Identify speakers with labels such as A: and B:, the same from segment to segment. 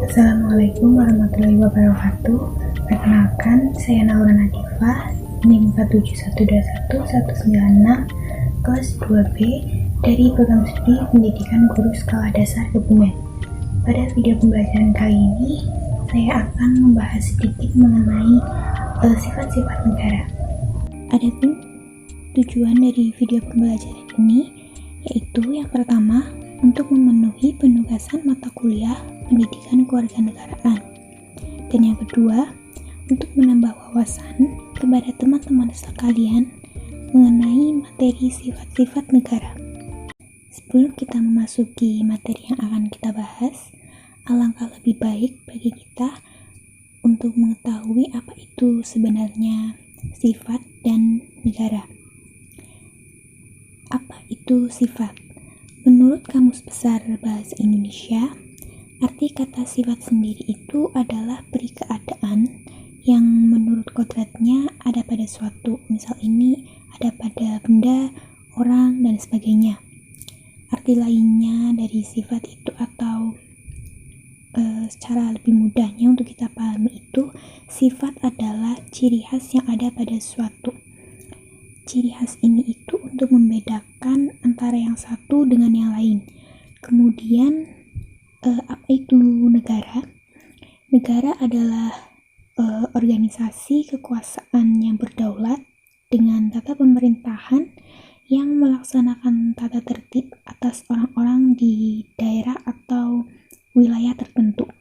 A: Assalamualaikum warahmatullahi wabarakatuh. Perkenalkan, saya Naura Nadifah, NIM 4712196, kelas 2B dari program studi Pendidikan Guru Skala Dasar Kebumen. Pada video pembelajaran kali ini, saya akan membahas sedikit mengenai sifat-sifat negara. Adapun tujuan dari video pembelajaran ini yaitu yang pertama, untuk memenuhi penugasan mata kuliah pendidikan kewarganegaraan, dan yang kedua, untuk menambah wawasan kepada teman-teman sekalian mengenai materi sifat-sifat negara. Sebelum kita memasuki materi yang akan kita bahas, alangkah lebih baik bagi kita untuk mengetahui apa itu sebenarnya sifat dan negara. Apa itu sifat? Menurut Kamus Besar Bahasa Indonesia, arti kata sifat sendiri itu adalah peri keadaan yang menurut kodratnya ada pada suatu, misal ini ada pada benda, orang, dan sebagainya. Arti lainnya dari sifat itu atau secara lebih mudahnya untuk kita pahami itu, sifat adalah ciri khas yang ada pada suatu. Ciri khas ini itu untuk membedakan antara yang satu dengan yang lain. Kemudian apa itu negara? Negara adalah organisasi kekuasaan yang berdaulat dengan tata pemerintahan yang melaksanakan tata tertib atas orang-orang di daerah atau wilayah tertentu.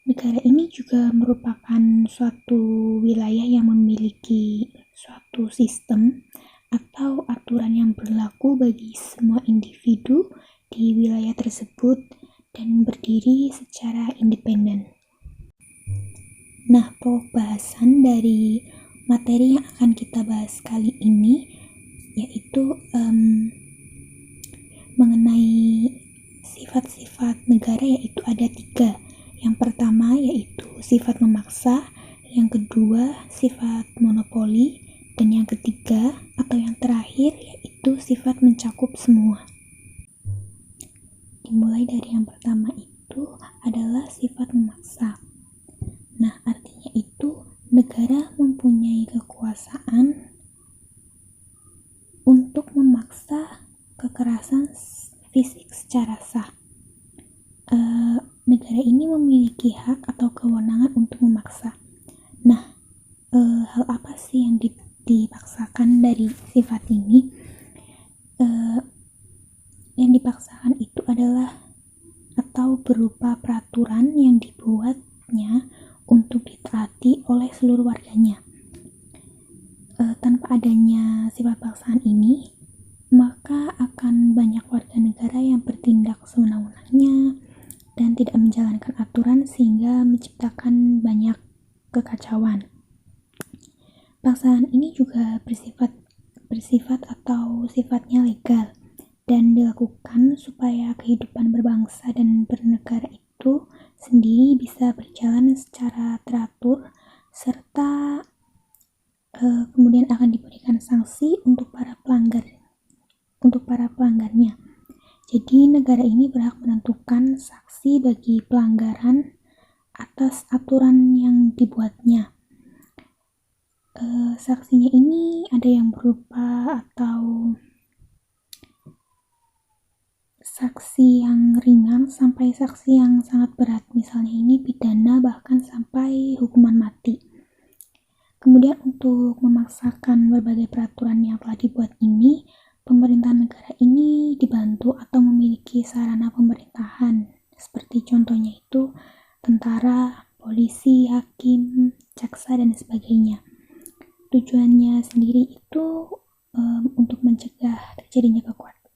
A: Negara ini juga merupakan suatu wilayah yang memiliki suatu sistem atau aturan yang berlaku bagi semua individu di wilayah tersebut dan berdiri secara independen. Nah, pokok bahasan dari materi yang akan kita bahas kali ini yaitu mengenai sifat-sifat negara, yaitu ada 3. Yang pertama yaitu sifat memaksa, yang kedua sifat monopoli, dan yang ketiga atau yang terakhir yaitu sifat mencakup semua. Dimulai dari yang pertama itu adalah sifat memaksa. Nah, artinya itu negara mempunyai kekuasaan untuk memaksa kekerasan fisik secara sah. Negara ini memiliki hak atau kewenangan untuk memaksa. Nah, hal apa sih yang dipaksakan dari sifat ini? Yang dipaksakan itu adalah atau berupa peraturan yang dibuatnya untuk ditaati oleh seluruh warganya. Tanpa adanya sifat paksaan ini, maka akan banyak warga negara yang bertindak sewenang-wenangnya dan tidak menjalankan aturan sehingga menciptakan banyak kekacauan. Paksaan ini juga bersifat atau sifatnya legal dan dilakukan supaya kehidupan berbangsa dan bernegara itu sendiri bisa berjalan secara teratur, serta kemudian akan diberikan sanksi untuk para pelanggarnya. Jadi negara ini berhak menentukan sanksi bagi pelanggaran atas aturan yang dibuatnya. Sanksinya ini ada yang berupa atau sanksi yang ringan sampai sanksi yang sangat berat, misalnya ini pidana bahkan sampai hukuman mati. Kemudian untuk memaksakan berbagai peraturan yang telah dibuat ini, pemerintah negara ini dibantu atau memiliki sarana pemerintahan, seperti contohnya itu tentara, polisi, hakim, jaksa, dan sebagainya. Tujuannya sendiri itu untuk mencegah terjadinya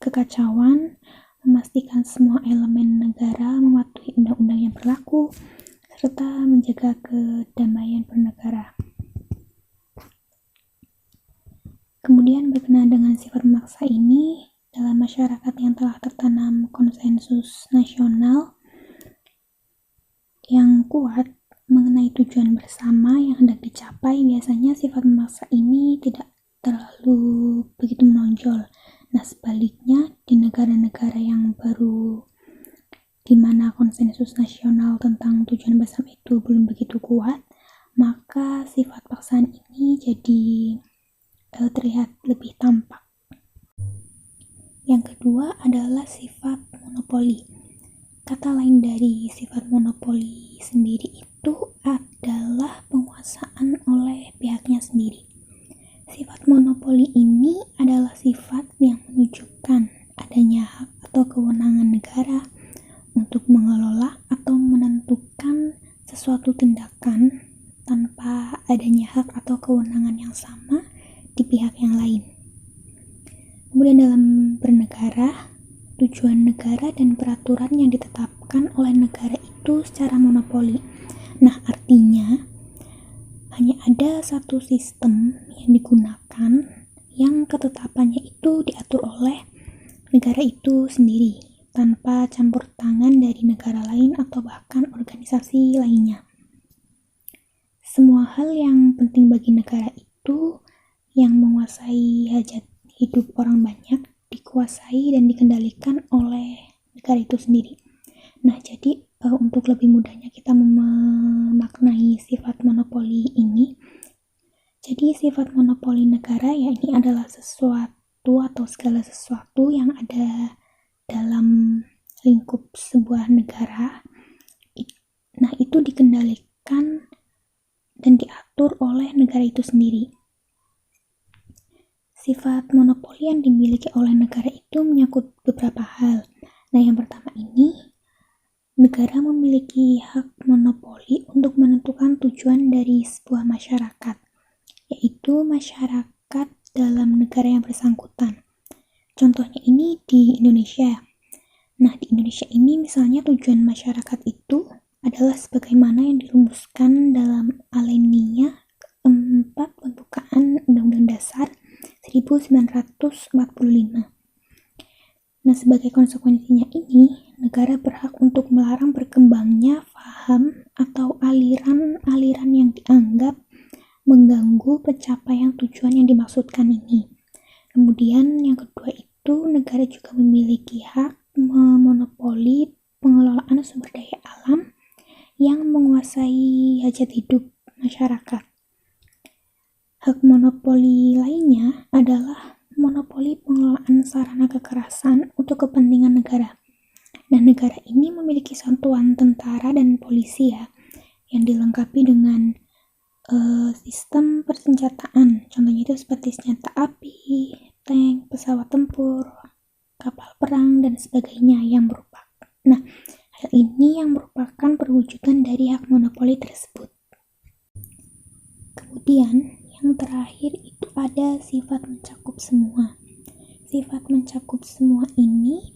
A: kekacauan, memastikan semua elemen negara mematuhi undang-undang yang berlaku, serta menjaga kedamaian bernegara. Kemudian berkenaan dengan sifat memaksa ini, dalam masyarakat yang telah tertanam konsensus nasional yang kuat mengenai tujuan bersama yang hendak dicapai, biasanya sifat memaksa ini tidak terlalu begitu menonjol. Nah, sebaliknya di negara-negara yang baru di mana konsensus nasional tentang tujuan bersama itu belum begitu kuat, maka sifat paksaan ini jadi terlihat lebih tampak. Yang kedua adalah sifat monopoli. Kata lain dari sifat monopoli sendiri itu adalah penguasaan oleh pihaknya sendiri. Sifat monopoli ini adalah sifat yang menunjukkan adanya hak atau kewenangan negara untuk mengelola atau menentukan sesuatu tindakan tanpa adanya hak atau kewenangan yang sama di pihak yang lain. Kemudian dalam bernegara, tujuan negara dan peraturan yang ditetapkan oleh negara itu secara monopoli. Nah, artinya hanya ada satu sistem yang digunakan yang ketetapannya itu diatur oleh negara itu sendiri tanpa campur tangan dari negara lain atau bahkan organisasi lainnya. Semua hal yang penting bagi negara itu yang menguasai hajat hidup orang banyak dikuasai dan dikendalikan oleh negara itu sendiri. Nah, jadi untuk lebih mudahnya kita memaknai sifat monopoli ini, jadi sifat monopoli negara ya ini adalah sesuatu atau segala sesuatu yang ada dalam lingkup sebuah negara. Nah, itu dikendalikan dan diatur oleh negara itu sendiri. Sifat monopoli yang dimiliki oleh negara itu menyangkut beberapa hal. Nah, yang pertama ini, negara memiliki hak monopoli untuk menentukan tujuan dari sebuah masyarakat, yaitu masyarakat dalam negara yang bersangkutan. Contohnya ini di Indonesia. Nah, di Indonesia ini misalnya tujuan masyarakat itu adalah sebagaimana yang dirumuskan dalam Alinea 4 pembukaan Undang-Undang Dasar 1945. Nah, sebagai konsekuensinya ini, negara berhak untuk melarang berkembangnya paham atau aliran-aliran yang dianggap mengganggu pencapaian tujuan yang dimaksudkan ini. Kemudian yang kedua itu, negara juga memiliki hak memonopoli pengelolaan sumber daya alam yang menguasai hajat hidup masyarakat. Hak monopoli lainnya adalah monopoli pengelolaan sarana kekerasan untuk kepentingan negara. Nah, negara ini memiliki satuan tentara dan polisi ya, yang dilengkapi dengan sistem persenjataan. Contohnya itu seperti senjata api, tank, pesawat tempur, kapal perang, dan sebagainya yang merupakan. Nah, hal ini yang merupakan perwujudan dari hak monopoli tersebut. Kemudian, yang terakhir itu ada sifat mencakup semua. Sifat mencakup semua ini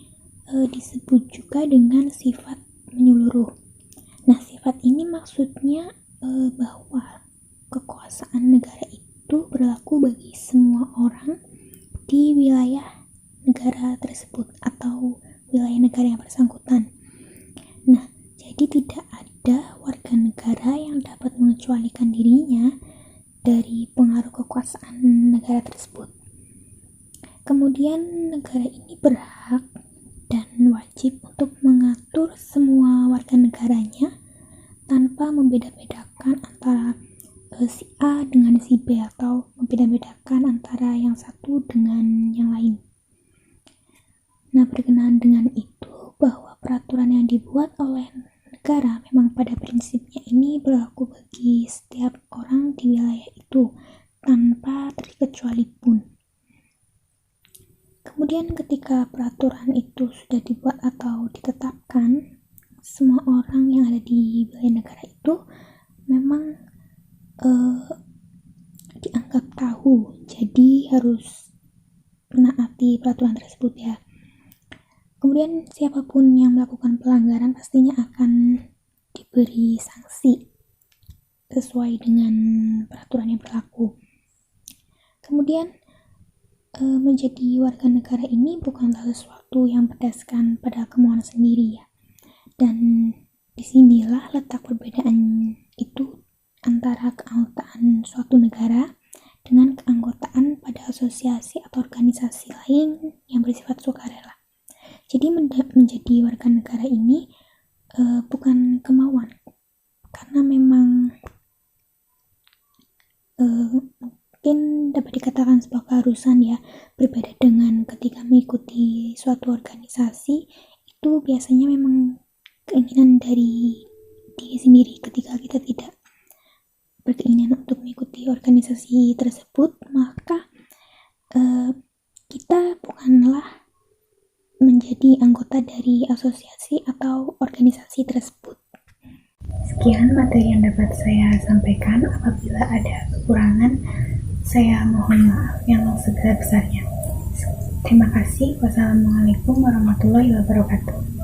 A: disebut juga dengan sifat menyeluruh. Nah, sifat ini maksudnya bahwa kekuasaan negara itu berlaku bagi semua orang di wilayah negara tersebut atau wilayah negara yang bersangkutan. Nah, jadi tidak ada warga negara yang dapat mengecualikan dirinya dari pengaruh kekuasaan negara tersebut. Kemudian negara ini berhak dan wajib untuk mengatur semua warga negaranya tanpa membeda-bedakan antara si A dengan si B atau membeda-bedakan antara yang satu dengan yang lain. Nah, berkenaan dengan itu bahwa peraturan yang dibuat oleh negara memang pada prinsipnya ini berlaku bagi setiap orang di wilayah itu tanpa terkecuali pun. Kemudian ketika peraturan itu sudah dibuat atau ditetapkan, semua orang yang ada di wilayah negara itu memang dianggap tahu, jadi harus menaati peraturan tersebut ya. Kemudian siapapun yang melakukan pelanggaran pastinya akan diberi sanksi sesuai dengan peraturan yang berlaku. Kemudian menjadi warga negara ini bukanlah sesuatu yang berdasarkan pada kemauan sendiri ya. Dan disinilah letak perbedaan itu antara keanggotaan suatu negara dengan keanggotaan pada asosiasi atau organisasi lain yang bersifat sukarela. Jadi menjadi warga negara ini bukan kemauan, karena memang mungkin dapat dikatakan sebuah keharusan ya. Berbeda dengan ketika mengikuti suatu organisasi, itu biasanya memang keinginan dari diri sendiri. Ketika kita tidak berkeinginan untuk mengikuti organisasi tersebut, maka kita bukanlah menjadi anggota dari asosiasi atau organisasi tersebut. Sekian materi yang dapat saya sampaikan. Apabila ada kekurangan, saya mohon maaf yang sebesar-besarnya. Terima kasih. Wassalamualaikum warahmatullahi wabarakatuh.